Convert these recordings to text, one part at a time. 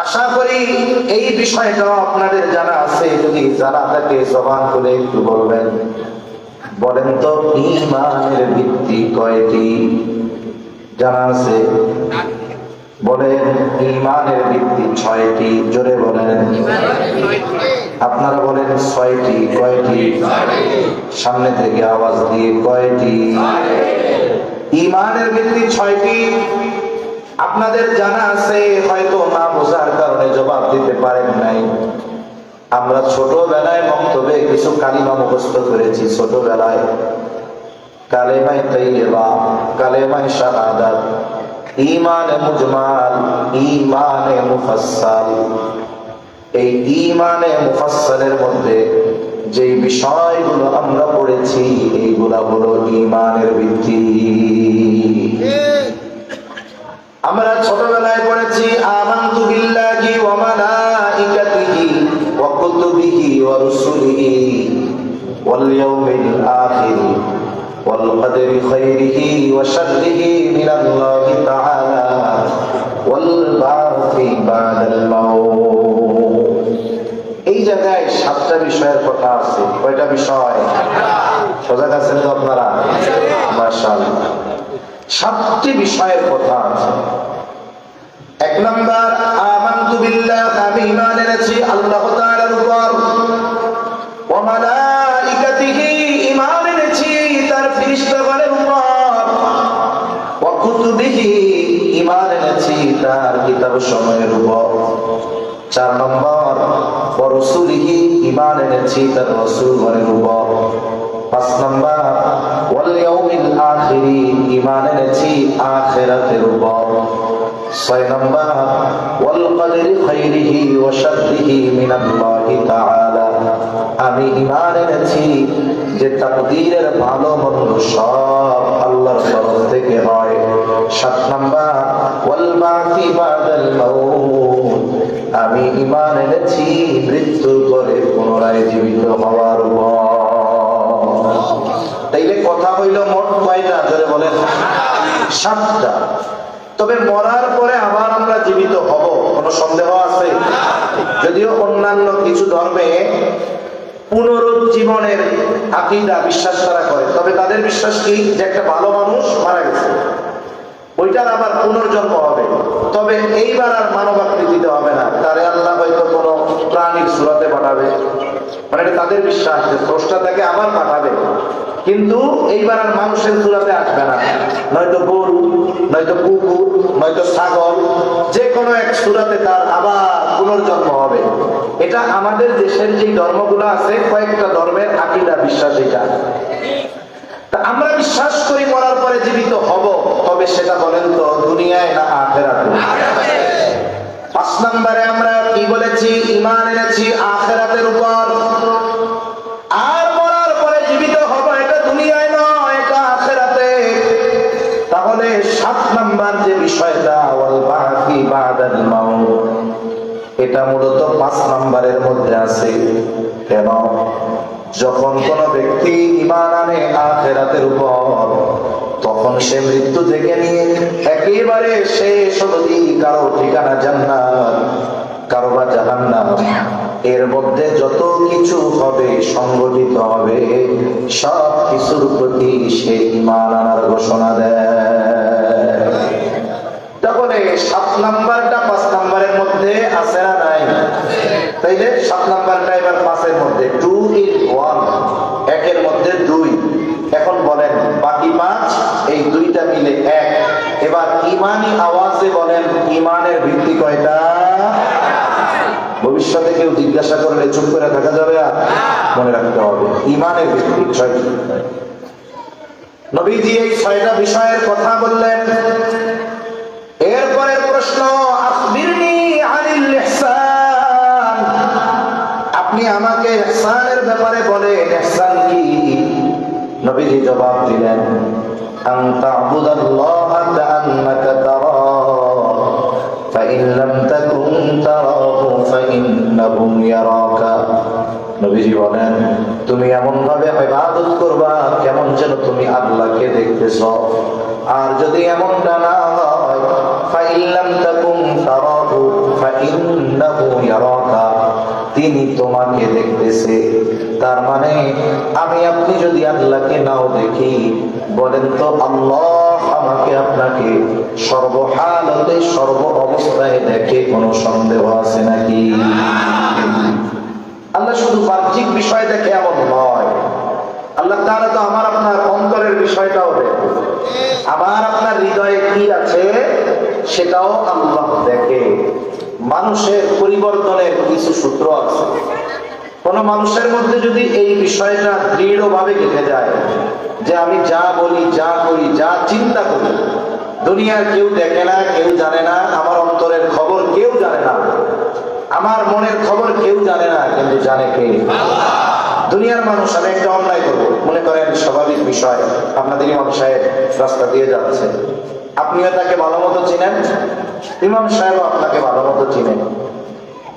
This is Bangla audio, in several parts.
আশা করি এই বিষয়টা আপনাদের জানা আছে। যদি জানা থাকে জবান খুলে একটু বলবেন। বলেন তো ঈমানের ভিত্তি কয়টি? জানা আছে? বলেন ঈমানের ভিত্তি 6টি। জোরে বলেন। আপনারা বলেন 6টি। কয়টি? সামনে থেকে আওয়াজ দিয়ে কয়টি? ঈমানের ভিত্তি 6টি। আপনাদের জানা আছে, হয়তো না বোঝার কারণে জবাব দিতে পারেন নাই। আমরা ছোটবেলায় বক্তব্যে কিছু কালিমা মুখস্থ করেছি। ছোটবেলায় কালেমায়ে তাইয়্যিবা, কালেমায়ে শাহাদাত, ঈমানে মুজমাল, ঈমানে মুফাসসাল। এই ঈমানে মুফাসসালের মধ্যে যে বিষয়গুলো আমরা পড়েছি এইগুলা হলো ঈমানের ভিত্তি। আমরা ছোটবেলায় পড়েছি আমানতু বিল্লাহি ওয়া মালাইকাতিহি ওয়া কুতুবিহি ওয়া রুসুলিহি ওয়াল ইয়াউমিল আখির ওয়াল কদরি খাইরিহি ওয়া শাররিহি মিনাল্লাহি তাআলা ওয়াল বা'থি বা'দাল মাউত। এই জায়গায় 7টা বিষয়ের কথা আছে। কয়টা বিষয়? সজাগ আছেন তো আপনারা? মাশাআল্লাহ, 7টি বিষয়ের কথা আছে। 1 নাম্বার, আমানতু বিল্লাহ, আমি ঈমান এনেছি আল্লাহ তাআলার উপর। ওয়া মালাইকাতিহি, ঈমান এনেছি তার ফেরেশতাগণের উপর। ওয়া কুতুবিহি, ঈমান এনেছি তার কিতাবসমূহের উপর। 4 নম্বর, ওয়া রাসূলিহি, ঈমান এনেছি তার রাসূলগণের উপর। 5 নম্বর, ওয়াল ইয়াউমিল আখির, ঈমান এনেছি আখিরাতের উপর। 6 নম্বর, ওয়াল কদরি খাইরিহি ওয়া শাররিহি মিনাল্লাহি তাআলা, আমি ঈমান এনেছি যে তাকদীরের ভালো মন্দ সব আল্লাহর তরফ থেকে হয়। 7 নম্বর, ওয়াল বা'থি বা'দাল মাউত, আমি ঈমান এনেছি মৃত্যুর পরে পুনরায় জীবিত হওয়ার উপর। তাইলে কথা হইল মোট কয়টা? জোরে বলেন। 7টা। তবে মরার পরে আবার আমরা জীবিত হব, কোনো সন্দেহ আছে? যদিও অন্যান্য কিছু ধর্মে পুনরুজ্জীবনের আকীদা বিশ্বাস করা করে, তবে তাদের বিশ্বাস কি যে একটা ভালো মানুষ মারা গেছে, ওইটার আবার পুনর্জন্ম হবে। তবে এইবার আর মানব আকৃতিতে হবে না, তারে আল্লাহ হয়তো কোনো প্রাণীর সূরাতে পাঠাবে। মানে তাদের বিশ্বাস যে স্রষ্টা তাকে আবার পাঠাবে, কিন্তু এইবার আর মানুষের সূরাতে আসবে না। নয়তো গরু, নয়তো কুকুর, নয়তো ছাগল, যে কোনো এক সূরাতে তার আবার পুনর্জন্ম হবে। এটা আমাদের দেশের যে ধর্মগুলো আছে, কয়েকটা ধর্মের আকীদা বিশ্বাস এটা। আমরা বিশ্বাস করি মরার পরে জীবিত হব, তবে সেটা বলেন তো দুনিয়ায় না আখিরাতে? 5 নম্বরে আমরা কি বলেছি? ঈমান এনেছি আখিরাতের উপর। আর মরার পরে জীবিত হব, এটা দুনিয়ায় নয়, এটা আখিরাতে। তাহলে 7 নম্বর যে বিষয়টা, ওয়াল বা'থি বা'দাল মাউত, এটা মূলত 5 নম্বরের মধ্যে আছে। কেন? যখন কোন ব্যক্তি ঈমান আনে আখিরাতের উপর, তখন সে মৃত্যু থেকে নিয়ে একেবারে শেষ অবধি কারো ঠিকানা জান্নাত, কারো বা জাহান্নাম, এর মধ্যে যত কিছু হবে সংগঠিত হবে, সব কিছুর প্রতি সে ঈমান আনার ঘোষণা দেয়। তাহলে 7 নাম্বারটা 5 নাম্বারের মধ্যে আছে না নাই? তাইলে 7 নাম্বারটা এবার 5-এর মধ্যে, 2 in 1, 1-এর মধ্যে 2। এখন বলেন বাকি 5, এই 2টা মিলে 1। এবার ঈমানি আওয়াজে বলেন ঈমানের ভিত্তি কয়টা? ভবিষ্যতে কেউ জিজ্ঞাসা করলে চুপ করে থাকা যাবে না, মনে রাখতে হবে ঈমানের ভিত্তি 6টি। নবীজি এই 6টা বিষয়ের কথা বললেন। এরপরের প্রশ্ন, আখবিরনি আনিল ইহসান, আপনি আমাকে ইহসানের ব্যাপারে বলেন, ইহসান কি? নবীজি জবাব দিলেন, আন তা'বুদাল্লাহা কাআন্নাকা তারাহু ফাইন লাম তাকুন তারাহু ফাইন্নাহু ইয়ারাকা। নবীজি বলেন, তুমি এমন ভাবে ইবাদত করবা কেমন যেন তুমি আল্লাহকে দেখতেছো। আর যদি এমনটা না হয়, ফাইন লাম তাকুন তারাহু ফাইন ইয়ারাকা, তিনি তোমাকে দেখতেছে। তার মানে আমি আপনি যদি আল্লাহকে নাও দেখি, বলেন তো আল্লাহ আমাকে আপনাকে সর্বহালতে সর্ব অবস্থায় দেখে, কোনো সন্দেহ আছে নাকি? আল্লাহ শুধু বাহ্যিক বিষয় দেখে এমন নয়, আল্লাহ তাআলা তো আমার আপনার অন্তরের বিষয়টাও দেখে। আমার আপনার হৃদয়ে কি আছে সেটাও আল্লাহ দেখে। মানুষের পরিবর্তনের কিছু সূত্র আছে। কোন মানুষের মধ্যে যদি এই বিষয়টা দৃঢ়ভাবে গেঁথে যায় যে আমি যা বলি, যা করি, যা চিন্তা করি, দুনিয়ার কেউ দেখে না, কেউ জানে না, আমার অন্তরের খবর কেউ জানে না, আমার মনের খবর কেউ জানে না, কিন্তু জানে কে? দুনিয়ার মানুষ। আমি একটা অন্যায় করবো, মনে করেন স্বাভাবিক বিষয়, আপনাদের ইমাম সাহেব রাস্তা দিয়ে যাচ্ছে, আপনিও তাকে ভালো মতো চিনেন, ইমাম সাহেব আপনাকে ভালো মতো চিনেন।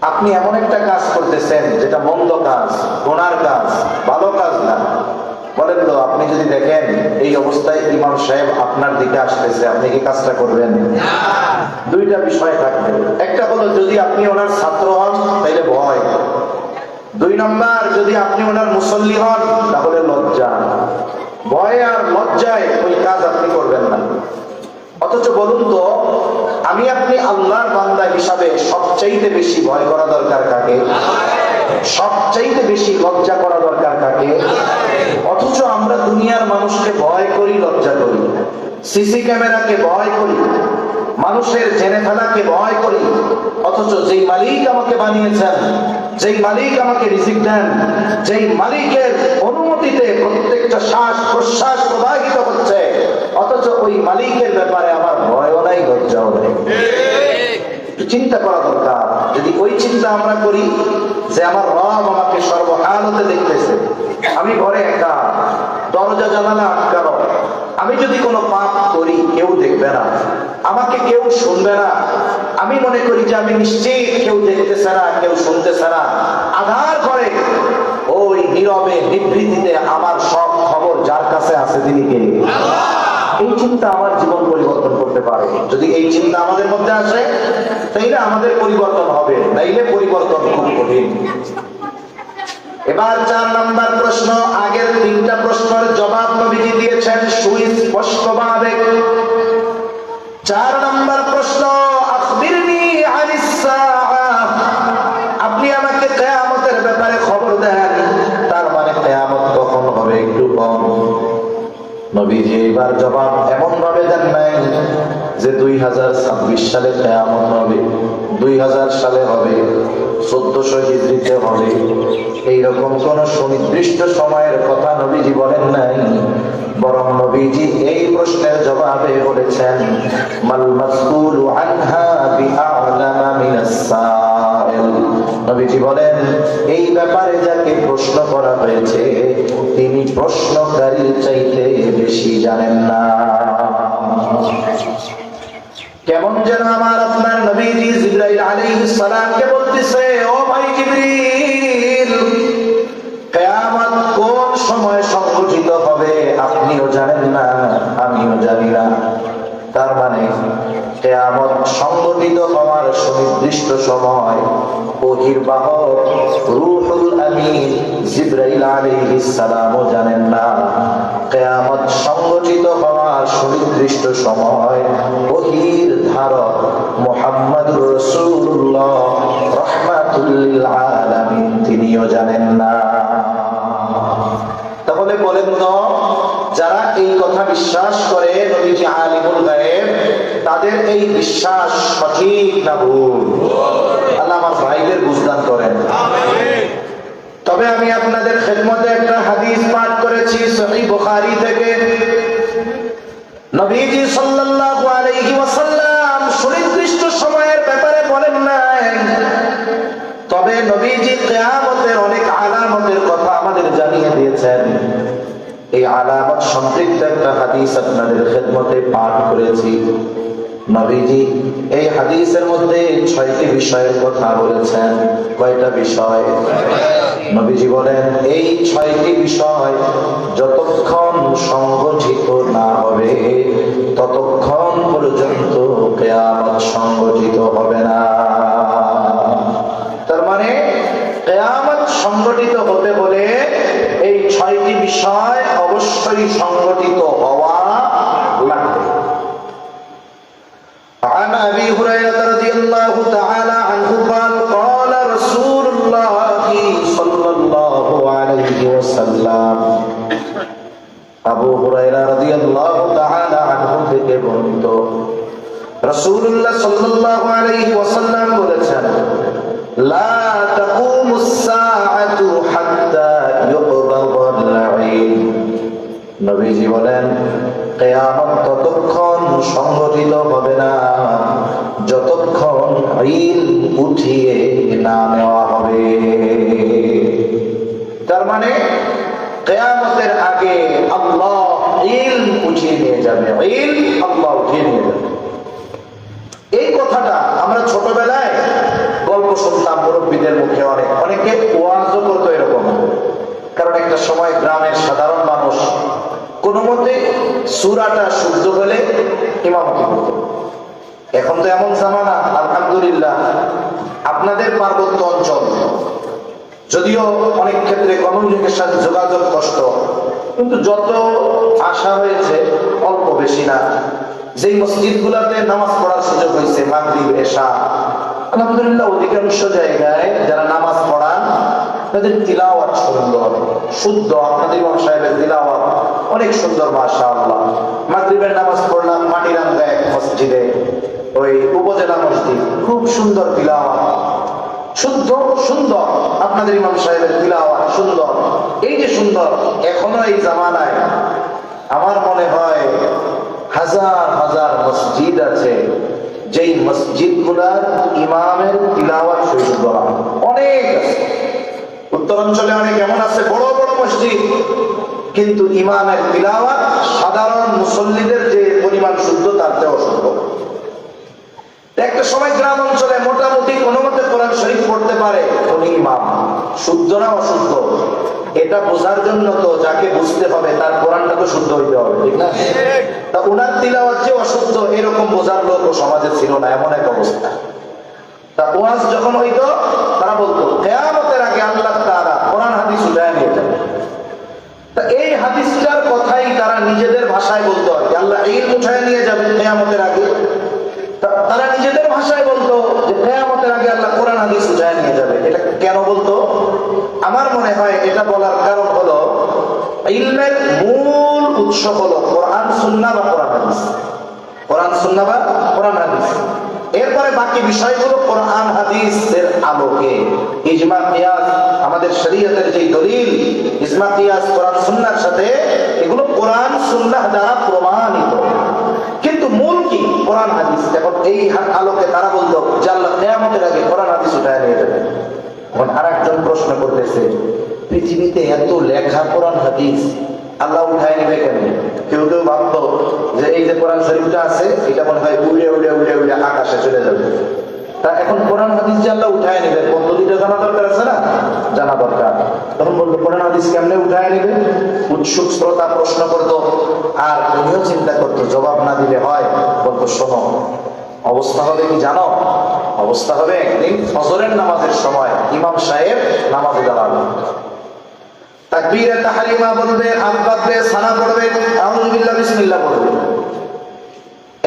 আপনি এমন একটা কাজ করতেছেন যেটা মন্দ কাজ, গুনার কাজ, ভালো কাজ না। বলেন তো, আপনি যদি দেখেন এই অবস্থায় ইমাম সাহেব আপনার দিকে আসতেছে, আপনি কি কাজটা করবেন? দুইটা বিষয় থাকবে। একটা হলো যদি আপনি ওনার ছাত্র হন তাইলে ভয়, দুই নম্বর যদি আপনি ওনার মুসল্লি হন তাহলে লজ্জা। ভয় আর লজ্জায় ওই কাজ আপনি করবেন না। অথচ বলুন তো, আমি আপনি আল্লাহর বান্দা হিসাবে সবচাইতে বেশি ভয় করা দরকার কাকে? সবচাইতে বেশি লজ্জা করা দরকার কাকে? অথচ আমরা দুনিয়ার মানুষকে ভয় করি, লজ্জা করি, সিসি ক্যামেরাকে ভয় করি, মানুষের জেনে ফেলাকে ভয় করি। অথচ যেই মালিক আমাকে বানিয়েছেন, যেই মালিক আমাকে রিজিক দেন, যেই মালিকের অনুমতিতে প্রত্যেকটা শ্বাস প্রশ্বাস প্রবাহিত হচ্ছে, অথচ ওই মালিকের ব্যাপারে আমার ভয়ও নাই, লজ্জাও নাই। চিন্তা করা দরকার। যদি ওই চিন্তা আমরা করি যে আমার রব আমাকে সর্বহালতে দেখতেছে, আমি ঘরে একা, দরজা জানালা আটকানো, আমি যদি কোনো পাপ করি কেউ দেখবে না, আমাকে কেউ শুনবে না, আমি মনে করি যে আমি নিশ্চিত কেউ দেখতেছে না, কেউ শুনতেছে না, আধার করে ওই নীরবে নিভৃতিতে আমার সব খবর যার কাছে আছে তিনি কে? এই চিন্তা আমার জীবন পরিবর্তন করতে পারে। যদি এই চিন্তা আমাদের মধ্যে আসে তাইলে আমাদের পরিবর্তন হবে, নাইলে পরিবর্তন খুব কঠিন। এবার 4 নম্বর প্রশ্ন। আগের 3টা প্রশ্নের জবাব নবীজি দিয়েছেন সুস্পষ্টভাবে। 4 নম্বর প্রশ্ন, আখবিরনি আনিস সাআহ, আপনি আমাকে কিয়ামতের ব্যাপারে খবর দেন। তার মানে কিয়ামত কখন হবে একটু কম। নবীজি এবার জবাব এমন ভাবে দেন নাই যে 2026 সালে কিয়ামত হবে, 2000 সালে হবে, 1400 হিজরিতে হবে, এইরকম কোন সুনির্দিষ্ট সময়ের কথা নবীজি বলেন নাই। বরং নবীজি এই প্রশ্নের জবাবে বলেছেন, মাল মাসউলু আনহা বিআলামা মিনাস সাইল। নবীজি বলেন, এই ব্যাপারে যাকে প্রশ্ন করা হয়েছে তিনি প্রশ্নকারীর চাইতে বেশি জানেন না। কেমন যেন আমার আপনার নবীজি জিবরাইল আলাইহিস সালামকে বলতেছে, ও ভাই জিবরিল, কিয়ামত কোন সময় সংঘটিত হবে আপনিও জানেন না, আমিও জানি না। তার মানে কিয়ামত সংঘটিত হওয়ার সুনির্দিষ্ট সময় ওহীর বাহক রূহুল আমিন জিবরাইল আলাইহিস সালামও জানেন না। কিয়ামত সংঘটিত হওয়ার সুনির্দিষ্ট সময় ওহীর ধারক মুহাম্মদুর রাসূলুল্লাহ রাহমাতুল লিল আলামিন তিনিও জানেন না। তাহলে বলেন তো, যারা এই কথা বিশ্বাস করে নবীজি আলিমুল গায়েব, তাদের এই বিশ্বাস সঠিক না ভুল? আল্লাহ আমার ভাইদের বুঝদান করেন। তবে আমি আপনাদের খেদমতে একটা হাদিস পাঠ করেছি সহিহ বুখারী থেকে। নবীজি সাল্লাল্লাহু আলাইহি ওয়াসাল্লাম সুনির্দিষ্ট সময়ের ব্যাপারে বলেন নাই, তবে নবীজি কিয়ামতের অনেক আলামতের কথা আমাদের জানিয়ে দিয়েছেন। এই আলামত সম্পৃক্ত একটা হাদিস আপনাদের খেদমতে পাঠ করেছি। নবীজি এই হাদিসের মধ্যে 6টি বিষয়ের কথা বলেছেন। কয়টা বিষয়? নবীজি বলেন, এই 6টি বিষয় যতক্ষণ সংগঠিত না হবে ততক্ষণ পর্যন্ত কিয়ামত সংগঠিত হবে না। সংগঠিত হতে হলে এই 6টি বিষয় অবশ্যই সংগঠিত হওয়া লাগবে। عن أبي هريرة رضي الله تعالى عنه قال قال رسول الله صلى الله عليه وسلم আবু হুরায়রা রাদিয়াল্লাহু তাআলা আনহু থেকে বর্ণিত রাসূলুল্লাহ সাল্লাল্লাহু আলাইহি ওয়াসাল্লাম বলেছেন লা তাকুমুস সাআতু হাত্তা ইউকবাদাল ইলম। নবীজি বলেন কিয়ামত ততক্ষণ সংঘটিত হবে না যতক্ষণ ইলম উঠিয়ে না নেওয়া হবে। তার মানে কিয়ামতের আগে আল্লাহ ইলম উঠিয়ে নিয়ে যাবে, ইলম আল্লাহ উঠিয়ে নিয়ে যাবে। এই কথাটা আমরা ছোটবেলায় গল্প শুনতাম মুরব্বীদের মুখে, অনেকে ওয়াজও করতো এরকম। কারণ একটা সময় গ্রামের সাধারণ মানুষ কোনো মতে সূরাটা শুদ্ধ হলে ইমামতি করত। এখন তো এমন জামানা আলহামদুলিল্লাহ, আপনাদের পার্বত্য অঞ্চল যদিও অনেক ক্ষেত্রে কমিউনিকেশন যোগাযোগ কষ্ট, কিন্তু যত আশা হয়েছে অল্প বেশি না। যেই মসজিদগুলোতে নামাজ পড়ার সুযোগ হয়েছে মাগরিব এশা, আলহামদুলিল্লাহ অধিকাংশ জায়গায় যারা নামাজ পড়ান তাদের তিলাওয়াত সুন্দর শুদ্ধ। আপনাদের ইমাম সাহেবের তিলাওয়াত অনেক সুন্দর মাশাআল্লাহ। মাগরিবের নামাজ পড়লাম মাটিরাঙ্গা এক মসজিদে, ওই উপজেলা মসজিদ, খুব সুন্দর তিলাওয়াত, শুদ্ধ সুন্দর। আপনাদের ইমাম সাহেবের তিলাওয়াত সুন্দর। এই যে সুন্দর, এখনো এই জামানায় আমার মনে হয় হাজার হাজার মসজিদ আছে যেই মসজিদগুলার ইমামের তিলাওয়াত শুদ্ধ অনেক আছে। উত্তরাঞ্চলে অনেক এমন আছে বড় বড় মসজিদ, কিন্তু ইমামের তিলাওয়াত সাধারণ মুসল্লিদের যে পরিমাণ শুদ্ধ তার চেয়ে অশুদ্ধ। একটা সময় গ্রাম অঞ্চলে মোটামুটি কোনো মতে কোরআন শরীফ পড়তে পারে উনি ইমাম, শুদ্ধ না অশুদ্ধ এটা বোঝার জন্য তো যাকে বুঝতে হবে তার কোরআনটা তো শুদ্ধ হইতে হবে, ঠিক না? তা উনার তিলাওয়াত যে অশুদ্ধ এরকম বোঝার লোক সমাজে ছিল না, এমন এক অবস্থা। তা ওয়াজ যখন হইতো তারা বলতো কিয়ামতের আগে আল্লাহ তাআলা কোরআন হাদিস উঠায় নিয়ে যাবে। তা এই হাদিসটার কথাই তারা নিজেদের ভাষায় বলতো আর কি, আল্লাহ ইলম উঠায় নিয়ে যাবেন কিয়ামতের আগে। তারা নিজেদের ভাষায় বলতো যে কিয়ামতের আগে আল্লাহ কোরআন হাদিস উঠায় নিয়ে যাবে। এটা কেন বলতো? আমার মনে হয় এটা বলার কারণ হলো ইলমের মূল উৎস হলো কোরআন সুন্নাহ বা কোরআন হাদিস, কোরআন সুন্নাহ বা কোরআন হাদিস। এরপরে বাকি বিষয়গুলো কোরআন হাদিসের আলোকে ইজমা কিয়াস, আমাদের শরীয়তের যে দলিল ইজমা কিয়াস কোরআন সুন্নাহর সাথে, এগুলো কোরআন সুন্নাহ দ্বারা প্রমাণিত। কিন্তু মূল কি? কোরআন হাদিস। এখন এই আলোকে তারা বলতো যে আল্লাহ কিয়ামতের আগে কোরআন হাদিস উঠায় নিয়ে যাবে। এখন আরেকজন প্রশ্ন করতেছে, পৃথিবীতে এত লেখা কোরআন হাদিস আল্লাহ উঠায় নিবে কেন? কেউ কেউ ভাবতো যে এই যে কোরআন শরীফটা আছে এটা মনে হয় উড়ে উড়ে উড়ে উড়ে আকাশে চলে যাবে। তা এখন কোরআন হাদিস যে আল্লাহ উঠায় নিবে পদ্ধতিটা জানা দরকার আছে না? জানা দরকার। তখন বলতো কোরআন হাদিস কেমনে উঠায় নিবে? উৎসুক শ্রোতা প্রশ্ন করতো, আর উনিও চিন্তা করতো জবাব না দিলে হয়। বলতো শোনো, অবস্থা হবে কি জানো? অবস্থা হবে একদিন ফজরের নামাজের সময় ইমাম সাহেব নামাজে দাঁড়াবে, তাকবীরে তাহরিমা বলবে, হাত বাঁধবে, সানা পড়বে, আউযু বিল্লাহ বিসমিল্লাহ পড়বে।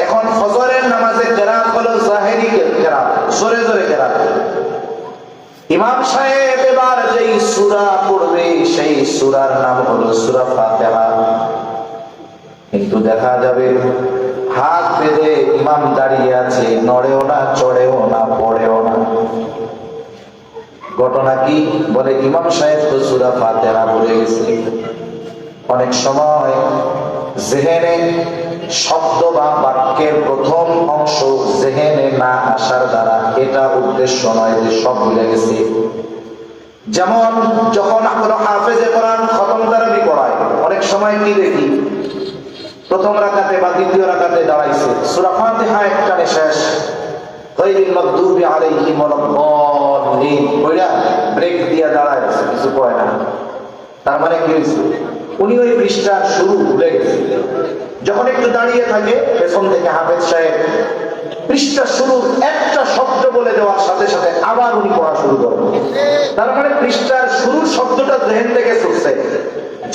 এখন ফজরের নামাজে কেরাত হলো জাহেরি কেরাত, জোরে জোরে কেরাত। ইমাম সাহেব এবার যেই সূরা পড়বে সেই সূরার নাম হলো সূরা ফাতিহা। কিন্তু দেখা যাবে হাত বেঁধে ইমাম দাঁড়িয়ে আছে, নড়েও না, চড়েও না, পড়েও না। ঘটনা কি? বলে ইমাম সাহেব তো সূরা ফাতিহা পড়ে গেছে। অনেক সময় জেহেনে শব্দ বা বাক্যের প্রথম অংশ জেহেনে না আসার দ্বারা এটা উদ্দেশ্য নয় যে সব ভুলে গেছে। যেমন যখন আমরা হাফেজে কোরআন খতম তারাবি পড়ায়, অনেক সময় কি দেখি প্রথম রাকাতে বা দ্বিতীয় রাকাতে দাঁড়াইছে, সূরা ফাতিহা একটানে শেষ, গায়রিল মাগদুবি আলাইহিম ওয়ালাদ-দাল্লিন কইরা ব্রেক দিয়া দাঁড়ায় আছে, কিছু কয় না। তার মানে কি হইছে? উনি ওই পৃষ্ঠার শুরু ভুলে গেছে। যখন একটু দাঁড়িয়ে থাকে পেছন থেকে হাফেজ সাহেব পৃষ্ঠার শুরু একটা শব্দ বলে দেওয়ার সাথে সাথে আবার উনি পড়া শুরু করেন। তার মানে পৃষ্ঠার শুরুর শব্দটা জেহেন থেকে ছুটছে,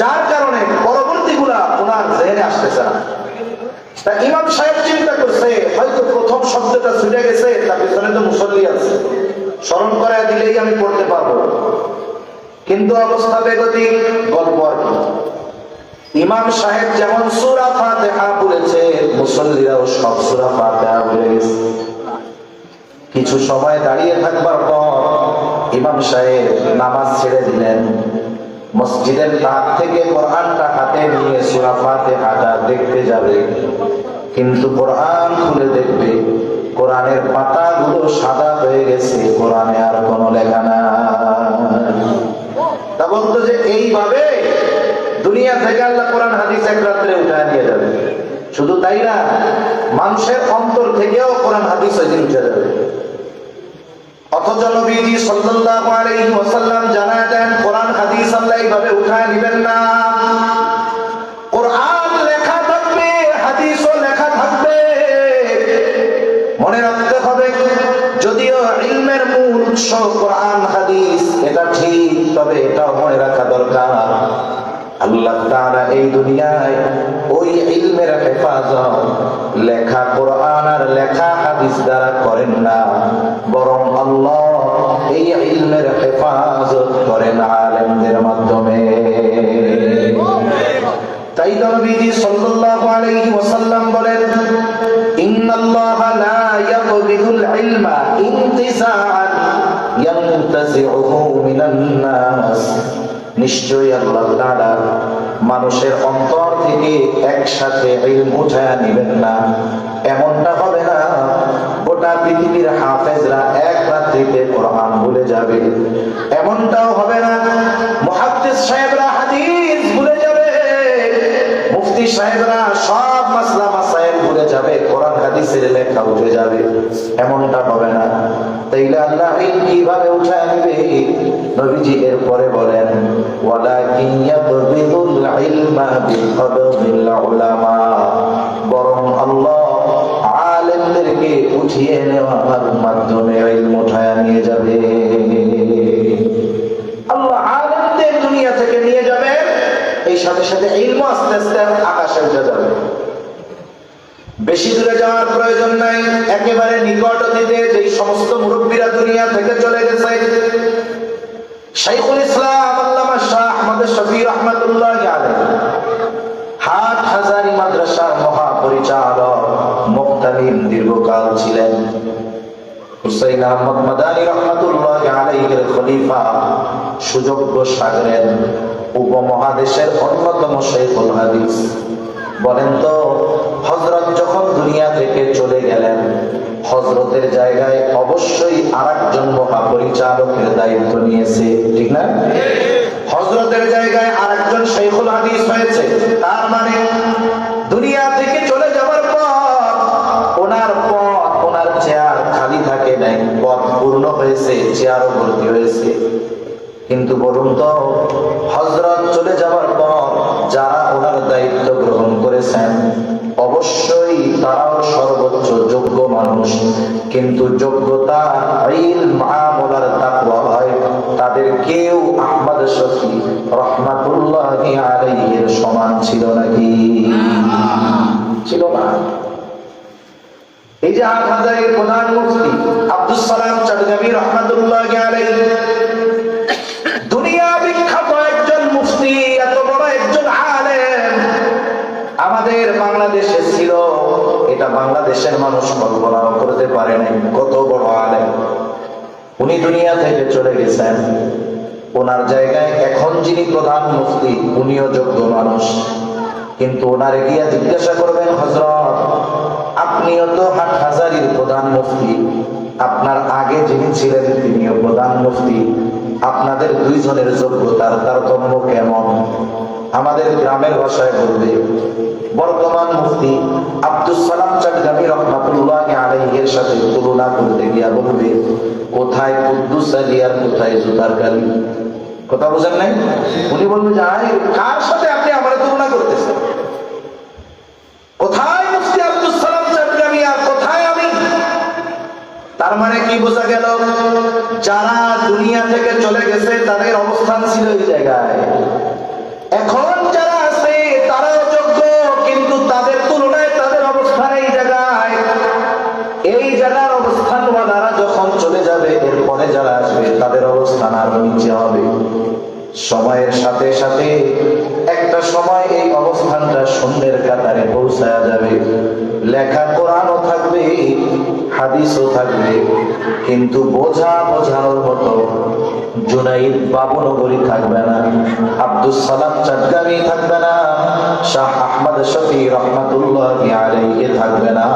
যার কারণে পরবর্তীগুলা ওনার জেহেনে আসতেছে না। তা ইমাম সাহেব চিন্তা করছে হয়তো প্রথম শব্দটা ছুটে গেছে, তার পিছনে তো মুসল্লি আছে, স্মরণ করে দিলেই আমি পড়তে পারবো। কিন্তু অবস্থা বেগতিক, গল্প আর কি। ইমাম সাহেব যেমন সূরা ফাতিহা বলেছে, মুসল্লিরাও সব সূরা ফাতিহা বলে গেছে। কিছু সময় দাঁড়িয়ে থাকবার পর ইমাম সাহেব নামাজ ছেড়ে দিলেন, মসজিদের তাক থেকে কোরআনটা হাতে নিয়ে সূরা ফাতিহাটা দেখতে যাবে, কিন্তু কোরআন খুলে দেখবে কোরআনের পাতাগুলো সাদা হয়ে গেছে, কোরআনে আর কোনো লেখা নাই। তা বলতো যে এইভাবে দুনিয়া থেকে আল্লাহ কোরআন হাদিস এক রাত্রে উঠায় নিয়ে যাবে। শুধু তাই না, মানুষের অন্তর থেকেও কোরআন হাদিস ওই দিন উঠে যাবে। অথচ নবীজি সাল্লাল্লাহু আলাইহি ওয়াসাল্লাম জানায় দেন কোরআন হাদিস আল্লাহ এইভাবে উঠায় নেবেন না। কোরআন লেখা থাকবে, হাদিসও লেখা থাকবে। মনে রাখতে হবে, যদিও ইলমের মূল উৎস কোরআন হাদিস, এটা ঠিক, তবে এটাও মনে রাখা দরকার আল্লাহ তাআলা এই দুনিয়ায় ওই ইলমের হেফাজত লেখা কোরআন আর লেখা হাদিস দ্বারা করেন না, বরং আল্লাহ এই ইলমের হেফাজত করেন আলেমদের মাধ্যমে। তাই তো নবীজি সাল্লাল্লাহু আলাইহি ওয়াসাল্লাম বলেন, ইন্নাল্লাহা লা ইয়াকবিদুল ইলমা ইনতিসাআন ইয়ানতাসিউহু মিনান নাস। নিশ্চয়ই আল্লাহ তাআলা মানুষের অন্তর থেকে একসাথে ইলম উঠায় নেবেন না। এমনটা হবে না গোটা পৃথিবীর হাফেজরা এক রাত্রিতে কোরআন ভুলে যাবে, এমনটাও হবে না মুহাদ্দিস সাহেবরা হাদিস ভুলে যাবে, মুফতি সাহেবরা সব মাসলা মাসাইল ভুলে যাবে, কোরআন হাদিসের লেখা উঠে যাবে, এমনটা হবে না। তাইলে আল্লাহ কিভাবে উঠায় নেবে? নবীজি এরপরে বলেন, ওয়ালাকিন ইয়াকবিদুল ইলমা বিকবদিল উলামা। বরং আল্লাহ আলেমদেরকে উঠিয়ে নেওয়ার মাধ্যমে ইলম উঠায় নিয়ে যাবে। আল্লাহ আলেমদের দুনিয়া থেকে নিয়ে যাবে, এই সাথে সাথে ইলম আস্তে আস্তে আকাশে উঠে যাবে। বেশি দূরে যাওয়ার প্রয়োজন নাই, একেবারে নিকট অতীতে যেই সমস্ত মুরব্বীরা দুনিয়া থেকে চলে গেছে, শাইখুল ইসলাম আল্লামা শাহ আহমদ শফি রাহমাতুল্লাহি আলাইহি হাটহাজারী মাদ্রাসার মহাপরিচালক মুক্তাদিম দীর্ঘকাল ছিলেন। হুসাইন আহমদ মাদানী রাহমাতুল্লাহি আলাইহির খলিফা, সুযোগ্য শাগরেদ, উপমহাদেশের অন্যতম শাইখুল হাদিস। বলেন তো, হযরত যখন দুনিয়া থেকে চলে গেলেন, হযরতের জায়গায় অবশ্যই আরেকজন মহাপরিচালকের দায়িত্ব নিয়েছে, ঠিক না? হযরতের জায়গায় আরেকজন শাইখুল হাদিস হয়েছে। তার মানে দুনিয়া থেকে চলে যাওয়ার পর ওনার পদ, ওনার চেয়ার খালি থাকে নাই, পদ পূর্ণ হয়েছে, চেয়ারও ভর্তি হয়েছে। কিন্তু বলুন তো, হযরত চলে যাওয়ার পর যারা ওনার দায়িত্ব গ্রহণ করেছেন, অবশ্যই তারাও সর্বোচ্চ যোগ্য মানুষ, কিন্তু যোগ্যতা, ইলম, আমল, তাকওয়া হয় তাদের কেউ আহমদ শফি রাহমাতুল্লাহি আলাইহির সমান ছিল নাকি? ছিল না। এই যে হাটহাজারীর প্রধান মুফতি আব্দুস সালাম চটগাবী রাহমাতুল্লাহি আলাইহি, দুনিয়া বিখ্যাত একজন মুফতি, এত বড় একজন আলেম আমাদের বাংলাদেশে ছিল, এটা বাংলাদেশের মানুষ কল্পনাও করতে পারে নাই, কত বড় আলেম। উনি দুনিয়া থেকে চলে গেছেন, ওনার জায়গায় এখন যিনি প্রধান মুফতি উনিও যোগ্য মানুষ, কিন্তু ওনারে গিয়া জিজ্ঞাসা করবেন, হযরত আপনিও তো হাটহাজারীর প্রধান মুফতি, আপনার আগে যিনি ছিলেন তিনিও প্রধান মুফতি, আপনাদের দুইজনের যোগ্যতার তারতম্য কেমন? আমাদের গ্রামের ভাষায় বলবে, বর্তমান মুফতি আব্দুস সালাম চটগাবী রাহমাতুল্লাহি আলাইহির সাথে তুলনা করতে গিয়া বলবে, কোথায় কুদ্দুস আলী আর কোথায় জুতার কালি। কথা বুঝেন নাই? উনি বলবে যে কার সাথে আপনি আমার তুলনা করতেছেন? কোথায় মুফতি আব্দুস সালাম চটগাবী আর কোথায় আমি? তার মানে কি বোঝা গেল? যারা দুনিয়া থেকে চলে গেছে তাদের অবস্থান ছিল এই জায়গায়। এখন যারা আছে তারাও যোগ্য, কিন্তু তাদের তুলনায় তাদের অবস্থান এই জায়গায়। এই জায়গার অবস্থানওয়ালারা যখন চলে যাবে, এরপরে যারা আসবে তাদের অবস্থান আরো নিচে হবে। সময়ের সাথে সাথে একটা সময় এই অবস্থানটা শূন্যের কাতারে পৌঁছায়া যাবে। লেখা কোরআনও থাকবে, হাদিসও থাকবে, কিন্তু বোঝানোর মতো জুনাইদ বাবুনগরী থাকবে না, আব্দুস সালাম চাটগানি থাকবে না, শাহ আহমদ শফি রহমাতুল্লাহি আলাইহি থাকবে না।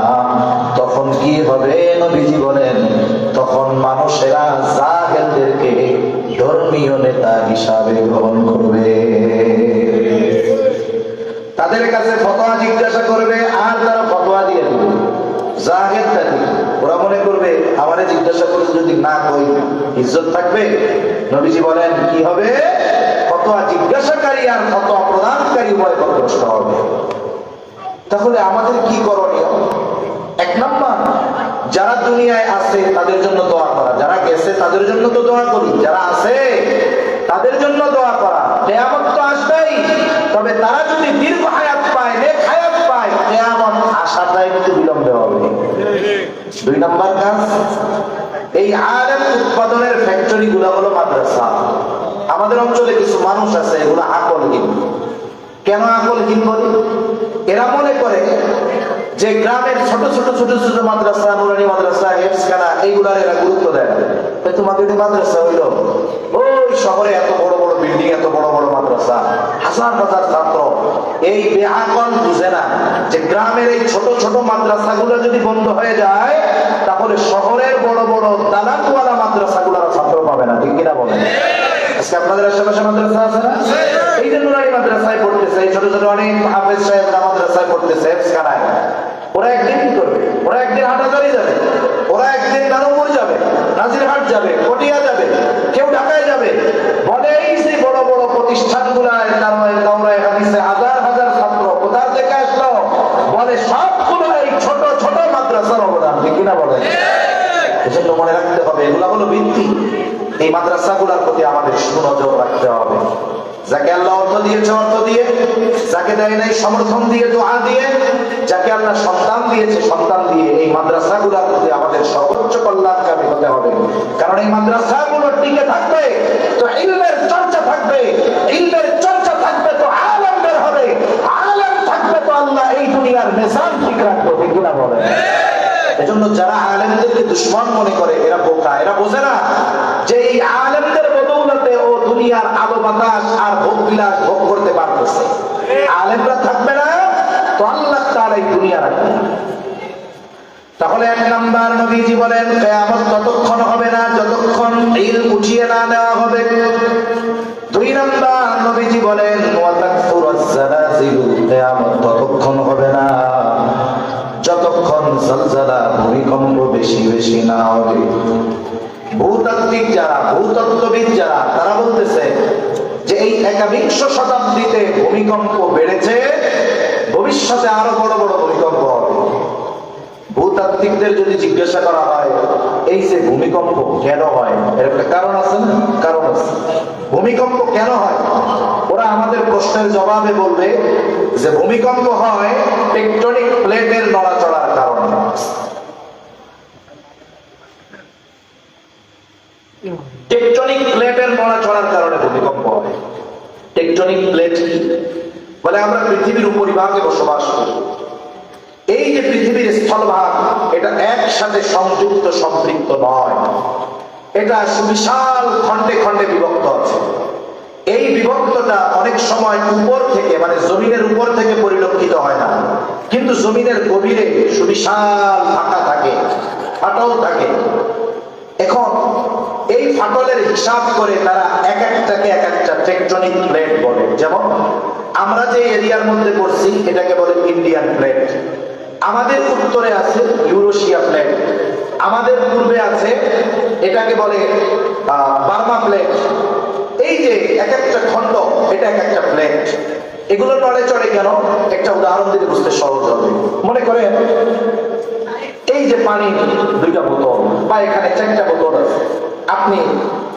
তখন কি হবে নবীজি বলেন, তখন মানুষেরা জাহেলদেরকে ধর্মীয় নেতা হিসাবে গ্রহণ করবে, তাদের কাছে ফতোয়া জিজ্ঞাসা করবে আর তারা ফতোয়া দিয়ে দেবে। জাহেলটা কি, ওরা মনে করবে আমারে জিজ্ঞাসা করে যদি না কই ইজ্জত থাকবে। নবীজি বলেন কি হবে, ফতোয়া জিজ্ঞাসাকারী আর ফতোয়া প্রদানকারী উভয় পথভ্রষ্ট হবে। তাহলে আমাদের কি করণীয়? এক নম্বর, যারা দুনিয়ায় আছে তাদের জন্য দোয়া করা, যারা গেছে তাদের জন্য তো দোয়া করি, যারা আছে তাদের জন্য দোয়া করা। কিয়ামত তো আসবেই, তবে তারা যদি দীর্ঘ হায়াত পায়, নেক হায়াত পায়, কিয়ামত আসাটা একটু বিলম্বে হবে। দুই নম্বর কাজ, এই আলেম উৎপাদনের ফ্যাক্টরি গুলা হলো মাদ্রাসা। আমাদের অঞ্চলে কিছু মানুষ আছে এগুলো আকলহীন। কেন আকলহীন বলি? এরা মনে করে যে গ্রামের ছোট ছোট ছোট ছোট মাদ্রাসা, নুরানি মাদ্রাসা, হেফজখানা, এইগুলার এরা গুরুত্ব দেয়। তোমাকে যদি মাদ্রাসা হইল, ওই শহরে এত বড় বড় বিল্ডিং, এত বড় বড় মাদ্রাসা, হাজার হাজার ছাত্র, এই বেআকল বুঝে না যে গ্রামের এই ছোট ছোট মাদ্রাসাগুলো যদি বন্ধ হয়ে যায়, তাহলে শহরের বড় বড় দালানওয়ালা মাদ্রাসাগুলোর ছাত্র পাবে না। ঠিক কিনা বলেন? আজকে আপনাদের আশেপাশে মাদ্রাসা আছে না? এই যে নুরানি মাদ্রাসায় পড়তেছে, এই ছোট ছোট অনেক হাফেজ সাহেবরা মাদ্রাসায় পড়তেছে, হেফজখানায়, ওরা একদিন কি করবে? ওরা একদিন হাটাজারি যাবে, ওরা একদিন দানপুর যাবে, নাজিরহাট যাবে, পটিয়া যাবে, কেউ ঢাকায় যাবে। বলে এই যে বড় বড় প্রতিষ্ঠানগুলায় দাওরায়ে হাদিসে হাজার হাজার ছাত্র কোথা থেকে আসলো? বলে সবগুলো এই ছোট ছোট মাদ্রাসার অবদান। ঠিক কিনা বলেন? এজন্য মনে রাখতে হবে, এগুলা হলো ভিত্তি। এই মাদ্রাসাগুলোর প্রতি আমাদের সুনজর রাখতে হবে। যাকে আল্লাহ অর্থ দিয়েছে অর্থ দিয়ে, যাকে দেয় নাই সমর্থন দিয়ে, দোয়া দিয়ে, যাকে আল্লাহ সন্তান দিয়েছে সন্তান দিয়ে, এই মাদ্রাসাগুলোর প্রতি আমাদের সর্বোচ্চ কল্যাণকামী হতে হবে। কারণ এই মাদ্রাসাগুলো টিকে থাকবে তো ইলমের চর্চা থাকবে, ইলমের চর্চা থাকবে তো আলেম বের হবে, আলেম থাকবে তো আল্লাহ এই দুনিয়ার নিজাম ঠিক রাখবে। ঠিক কিনা বলেন? এজন্য যারা আলেমদেরকে দুশ্মন মনে করে এরা বোকা, এরা বোঝে না যে এই আলেমদের বদৌলতে ও দুনিয়ার আলো বাতাস আর ভোগ বিলাস ভোগ করতে পারতেছে। আলেমরা থাকবে না তো আল্লাহ তাআলা এই দুনিয়া রাখবে। তাহলে এক নাম্বার, নবীজি বলেন কিয়ামত ততক্ষণ হবে না যতক্ষণ ইলম উঠিয়ে না দেওয়া হবে। দুই নাম্বার, নবীজি বলেন ওয়া তাকসুরাজ জালাজিলু, কিয়ামত ততক্ষণ হবে না যতক্ষণ জলজলা, ভূমিকম্প বেশি বেশি না হবে। ভূতাত্ত্বিক যারা, ভূতত্ত্ববিদ যারা, তারা বলতেছে যে এই 21 শতাব্দীতে ভূমিকম্প বেড়েছে, ভবিষ্যতে আরো বড় বড় ভূমিকম্প হবে। ভূতাত্ত্বিকদের যদি জিজ্ঞাসা করা হয় এই যে ভূমিকম্প কেন হয়, এর একটা কারণ আছে না? কারণ আছে। ভূমিকম্প কেন হয়? ওরা আমাদের প্রশ্নের জবাবে বলবে যে ভূমিকম্প হয় টেকটনিক প্লেটের নড়াচড়ার কারণে। টেকটনিক প্লেটের নড়াচড়ার কারণে ভূমিকম্প হয়। টেকটনিক প্লেট বলে আমরা পৃথিবীর উপরিভাগে বসবাস করি। এই যে পৃথিবীর স্থলভাগ, এটা একসাথে সংযুক্ত সম্পৃক্ত নয়, এটা সুবিশাল খণ্ডে খণ্ডে বিভক্ত আছে। এই বিভক্তটা অনেক সময় উপর থেকে, মানে জমিনের উপর থেকে পরিলক্ষিত হয় না, কিন্তু জমিনের গভীরে সুবিশাল ফাঁকা থাকে, ফাটল থাকে। এখন এই ফাটলের হিসাব করে তারা এক একটাকে এক একটা টেকটনিক প্লেট বলে। যেমন আমরা যে এরিয়ার মধ্যে পড়ছি এটাকে বলে ইন্ডিয়ান প্লেট, আমাদের উত্তরে আছে ইউরোশিয়া প্লেট, আমাদের পূর্বে আছে এটাকে বলে বার্মা প্লেট। এই যে এক একটা খণ্ড, এটা এক একটা প্লেট। এগুলো নড়ে চড়ে কেন? একটা উদাহরণ দিলে বুঝতে সহজ হবে। মনে করেন এই যে পানি 2টা বোতল বা এখানে 4টা বোতল আছে, আপনি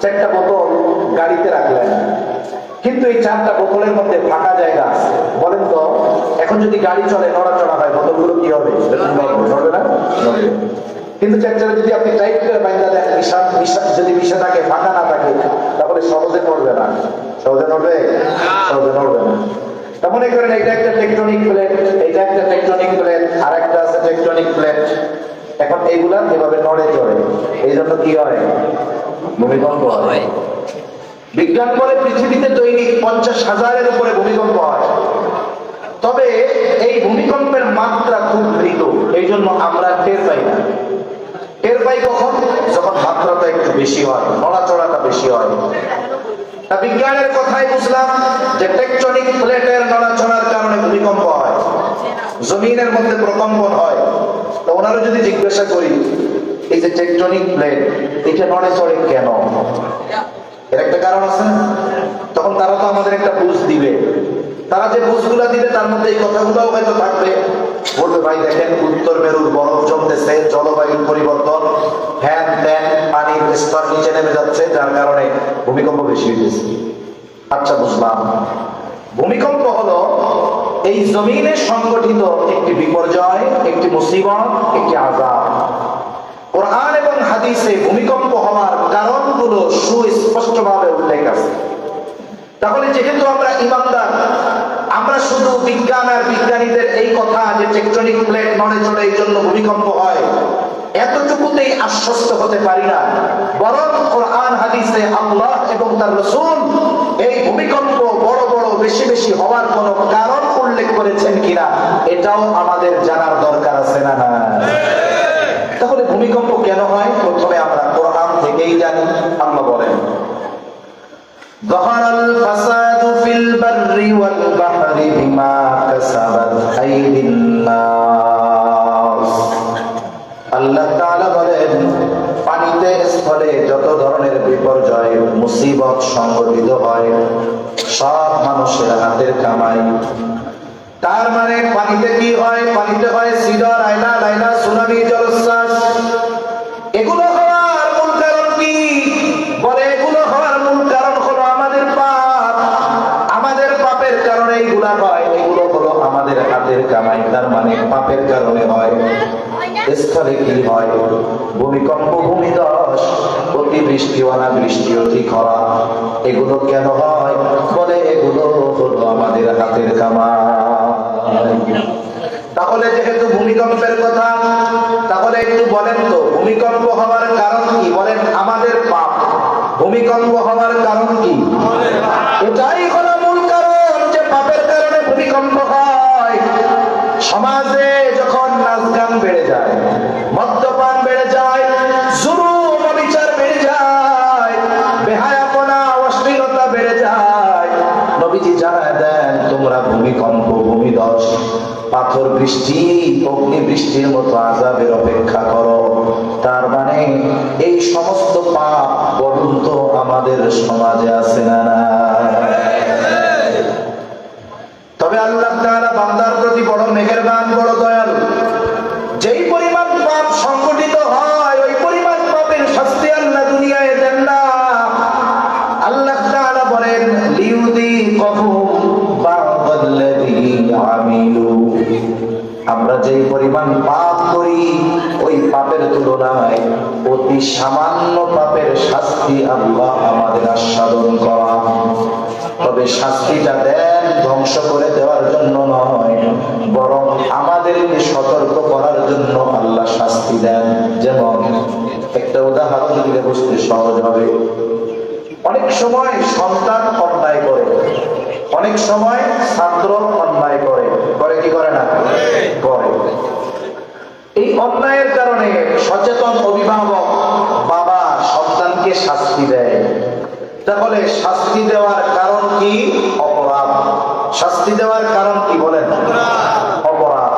4টা বোতল গাড়িতে রাখলেন, কিন্তু এই 4টা বোতলের মধ্যে ফাঁকা জায়গা আছে। বলেন তো, এখন যদি গাড়ি চলে, নড়াচড়া হয়, বোতলগুলো কি হবে? নড়বে না? নড়বে। কিন্তু 4টারে যদি আপনি টাইট করে বাইন্ধা দেন, যদি বিষা থাকে, ফাঁকা না থাকে, তাহলে সহজে নড়বে না। সহজে নড়বে? সহজে নড়বে না। তা মনে করেন এটা একটা টেকটনিক প্লেট, এটা একটা টেকটনিক প্লেট, আর একটা আছে টেকটনিক প্লেট। এখন এইগুলা এভাবে নড়ে চড়ে, এই জন্য কি হয়? ভূমিকম্প হয়। বিজ্ঞান বলে পৃথিবীতে দৈনিক 50,000-এর উপরে ভূমিকম্প হয়। তবে এই ভূমিকম্পের মাত্রা খুব মৃদু, এই জন্য আমরা টের পাই না। টের পাই কখন? যখন মাত্রাটা একটু বেশি হয়, নড়াচড়াটা বেশি হয়। তা বিজ্ঞানের কথাই বুঝলাম যে টেকটনিক প্লেটের নড়াচড়ার কারণে ভূমিকম্প হয়, জমিনের মধ্যে প্রকম্পন হয়। তো ওনারা যদি জিজ্ঞাসা করি, এই যে টেকটনিক প্লেট, এটা নড়ে চড়ে কেন? এর একটা কারণ আছে। তখন তারা তো আমাদের একটা বুঝ দিবে। তারা যে বুঝগুলা দিবে তার মধ্যে এই কথাগুলোও হয়তো থাকবে। বলবে, ভাই দেখেন, উত্তর মেরুর বরফ জমতেছে, জলবায়ুর পরিবর্তন, ফ্যান ট্যান, পানির স্তর নিচে নেমে যাচ্ছে, যার কারণে ভূমিকম্প বেশি হয়েছে। আচ্ছা, বুঝলাম। ভূমিকম্প হলো এই জমিনে সংগঠিত একটি বিপর্যয়, একটি মুসিবত, একটি আযাব। কোরআন এবং হাদিসে ভূমিকম্প হওয়ার কারণগুলো সুস্পষ্টভাবে উল্লেখ আছে। তাহলে যেহেতু আমরা ঈমানদার, আমরা শুধু বিজ্ঞান আর বিজ্ঞানীদের এই কথা যে টেকটনিক প্লেট নড়ে চড়ে এই জন্য ভূমিকম্প হয়, এতটুকুতেই আশ্বস্ত হতে পারি না। বরং কোরআন হাদিসে আল্লাহ এবং তার রাসূল এই ভূমিকম্প বড় বড় বেশি বেশি হওয়ার কোন কারণ উল্লেখ করেছেন কিনা, এটাও আমাদের জানার দরকার আছে না? না। তাহলে ভূমিকম্প কেন হয়? প্রথমে আমরা কোরআন থেকেই জানি। আল্লাহ বলেন, ظهر الفساد في البر والبحر بما كسبت أيدي الناس। আল্লাহ তাআলা বলেন, পানিতে স্থলে যত ধরনের বিপর্যয় মুসিবত সংঘটিত হয়, সব মানুষের হাতের কামাই। তার মানে পানিতে কি হয়? পানিতে হয় সিডর, আইলা, লাইলা, সুনামি, জলোচ্ছ্বাস। এগুলো হওয়ার মূল কারণ কি? বলে এগুলো হওয়ার মূল কারণ হলো আমাদের পাপ। আমাদের পাপের কারণে এইগুলা হয়। এগুলো হলো আমাদের হাতের কামাই। তার মানে পাপের কারণে হয়। স্থলে কি হয়? ভূমিকম্প, ভূমিধস, অতিবৃষ্টি, অনাবৃষ্টি, অতি খরা। এগুলো কেন হয়? বলে এগুলো হলো আমাদের হাতের কামাই। তাহলে যেহেতু ভূমিকম্পের কথা, তাহলে একটু বলেন তো, ভূমিকম্প হওয়ার কারণ কি? বলেন, আমাদের পাপ। ভূমিকম্প হওয়ার কারণ কি? এটাই হলো মূল কারণ, যে পাপের কারণে ভূমিকম্প হয়। সমাজে যখন নাচ গান বেড়ে যায়, মদ্যপান বেড়ে যায়, জুলুম অবিচার বেড়ে যায়, বেহায়াপনা, অশ্লীলতা বেড়ে যায়, নবীজি জানায় দেন, তোমরা ভূমিকম্প, ভূমিধস, পাথর বৃষ্টি, অগ্নি বৃষ্টির মতো আযাবের অপেক্ষা করো। তার মানে এই সমস্ত পাপ বলুন তো আমাদের সমাজে আছে না? তবে আল্লাহ তাআলা বান্দার প্রতি বড় মেহেরবান, বড় দয়ালু। যেই পরিমাণ পাপ সংগঠিত হয়, ওই পরিমাণ পাপের শাস্তি আল্লাহ দুনিয়ায় দেন না। আল্লাহ তাআলা বলেন, লিউযীকাহুম বা'দাল্লাযী আমিলু। আমরা যেই পরিমাণ পাপ করি, ওই পাপের তুলনায় অতি সামান্য পাপের শাস্তি আল্লাহ আমাদের আস্বাদন করা। তবে শাস্তিটা দেন ধ্বংস করে দেওয়ার জন্য নয়, বরং আমাদেরকে সতর্ক করার জন্য আল্লাহ শাস্তি দেন। যেমন একটা উদাহরণ দিলে বুঝতে সহজ হবে। অনেক সময় সন্তান অন্যায় করে, অনেক সময় ছাত্র অন্যায় করে। করে কি করে না? করে। এই অন্যায়ের কারণে সচেতন অভিভাবক বাবা সন্তানকে শাস্তি দেয়। তাহলে শাস্তি দেওয়ার কারণ কি? অপরাধ। শাস্তি দেওয়ার কারণ কি বলেন? অপরাধ।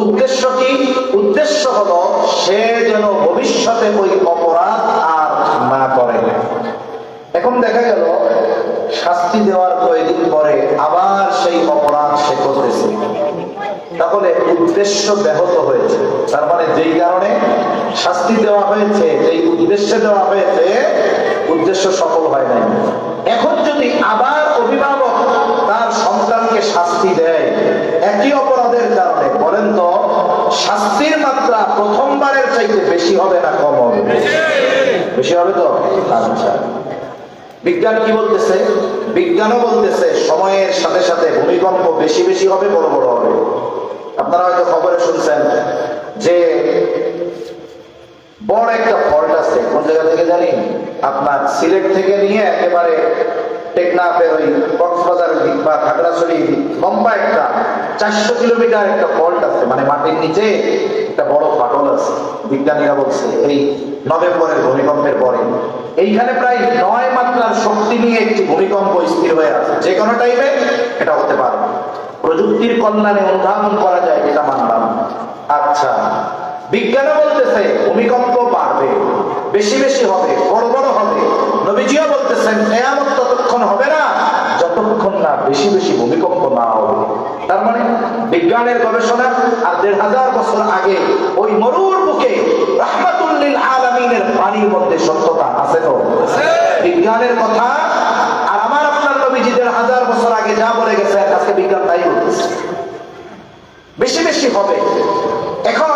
উদ্দেশ্য কি? উদ্দেশ্য হলো সে যেন ভবিষ্যতে ওই অপরাধ আর না করে। এখন দেখা গেল শাস্তি দেওয়ার কয়েকদিন পরে আবার সেই অপরাধ সে করতেছে। তাহলে উদ্দেশ্য ব্যাহত হয়েছে। তার মানে যেই কারণে শাস্তি দেওয়া হয়েছে, যেই উদ্দেশ্যে দেওয়া হয়েছে, উদ্দেশ্য সফল হয় নাই। এখন যদি আবার অভিভাবক তার সন্তানকে শাস্তি দেয় একই অপরাধের কারণে, বলেন তো শাস্তির মাত্রা প্রথমবারের চাইতে বেশি হবে না কম হবে? বেশি হবে তো? আচ্ছা, বিজ্ঞান কি বলতেছে? বিজ্ঞানও বলতেছে সময়ের সাথে সাথে ভূমিকম্প বেশি বেশি হবে, বড় বড় হবে। আপনারা হয়তো খবরে শুনছেন যে বড় একটা ফল্ট আছে, কোন জায়গা থেকে জানি, আপনার সিলেট থেকে নিয়ে একেবারে টেকনাফের ওই কক্সবাজারের দিক বা খাগড়াছড়ি লম্বা একটা 400 কিলোমিটার একটা ফল্ট আছে, মানে মাটির নিচে একটা বড় ফাটল আছে। বিজ্ঞানীরা বলছে এই নভেম্বরের ভূমিকম্পের পরে এইখানে প্রায় 9 মাত্রার শক্তি নিয়ে একটি ভূমিকম্প স্থির হয়ে আছে। যে কোনো টাইমে এটা হতে পারে। প্রযুক্তির কল্যাণে অনুধাবন করা যায়, এটা মানলাম। আচ্ছা, বিজ্ঞানও বলতেছে ভূমিকম্প বাড়বে, বেশি বেশি হবে, বড় বড় হবে। নবীজিও বলতেছেন কিয়ামত ততক্ষণ হবে না যতক্ষণ না বেশি বেশি ভূমিকম্প না হবে। তার মানে বিজ্ঞানের গবেষণা আর 1500 বছর আগে ওই মরুর বুকে রাহমাতুল লিল আলামিনের পানির মধ্যে সত্যতা আছে তো? বিজ্ঞানের কথা আর আমার আপনার নবীজি 1500 বছর আগে যা বলে গেছেন, আজকে বিজ্ঞান তাই বলতেছে বেশি বেশি হবে। এখন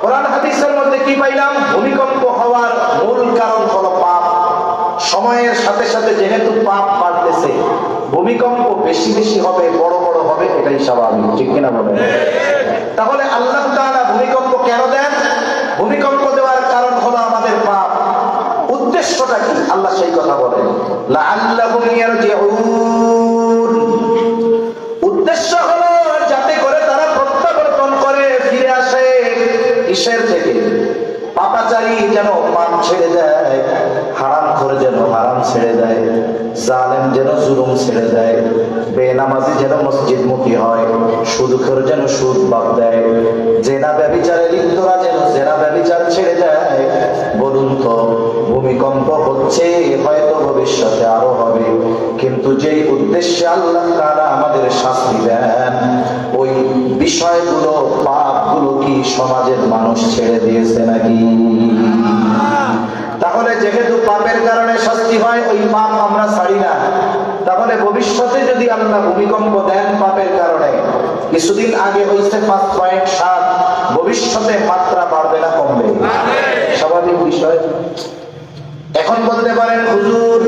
কোরআন হাদিসের মধ্যে কি পাইলাম? ভূমিকম্প হওয়ার মূল কারণ হলো পাপ। সময়ের সাথে সাথে যেহেতু পাপ বাড়তেছে, ভূমিকম্প বেশি বেশি হবে, বড় বড় হবে, এটাই স্বাভাবিক, ঠিক কিনা বলেন? তাহলে আল্লাহ তাআলা ভূমিকম্প কেন দেন? ভূমিকম্প দেওয়ার কারণ হলো আমাদের পাপ। উদ্দেশ্যটা কি? আল্লাহ সেই কথা বলেন, লাআল্লাহুম ইয়ারজিউন। উদ্দেশ্য হলো যাতে করে তারা প্রত্যাবর্তন করে, ফিরে আসে কিসের থেকে? পাপাচারী যেন পাপ ছেড়ে দেয়, হারামখোর যেন হারাম ছেড়ে দেয়, জালেম যেন জুলুম ছেড়ে দেয়, বেনামাজি যেন মসজিদমুখী হয়, সুদখোর যেন সুদ বাদ দেয়, জেনা ব্যভিচারে লিপ্তরা যেন জেনা ব্যভিচার ছেড়ে দেয়। বলুন তো, ভূমিকম্প হচ্ছে, হয়তো ভবিষ্যতে আরো হবে, কিন্তু যেই উদ্দেশ্যে আল্লাহ তাআলা আমাদের শাস্তি দেন, ওই বিষয়গুলো, পাপগুলো কি সমাজের মানুষ ছেড়ে দিয়েছে নাকি? তাহলে যেহেতু পাপের কারণে শাস্তি হয়, ওই পাপ আমরা ছাড়ি না। তাহলে ভবিষ্যতে যদি আল্লাহ ভূমিকম্প দেন পাপের কারণে, কিছুদিন আগে হয়েছে 5.7, ভবিষ্যতে মাত্রা বাড়বে না কমবে? স্বাভাবিক বিষয়। এখন বলতে পারেন হুজুর,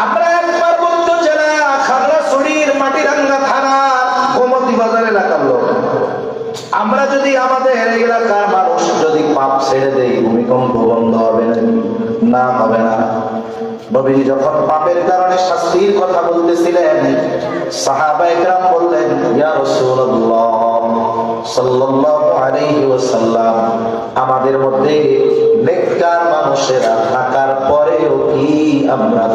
আমরা একবার বলতো জেলা খাগড়াছড়ির মাটিরাঙ্গা থানা গোমতী বাজার এলাকার লোক, আমরা যদি আমাদের এলাকার মানুষ যদি পাপ ছেড়ে দেই, ভূমিকম্প বন্ধ হবে না? না, হবে না। নবীজি যখন পাপের কারণে শাস্তির কথা বলতেছিলেন, সাহাবায়ে কেরাম বললেন, ইয়া রাসূলুল্লাহ সাল্লাল্লাহু আলাইহি ওয়াসাল্লাম, আমাদের মধ্যে নেককার মানুষেরা থাকার পরেও কি আমরা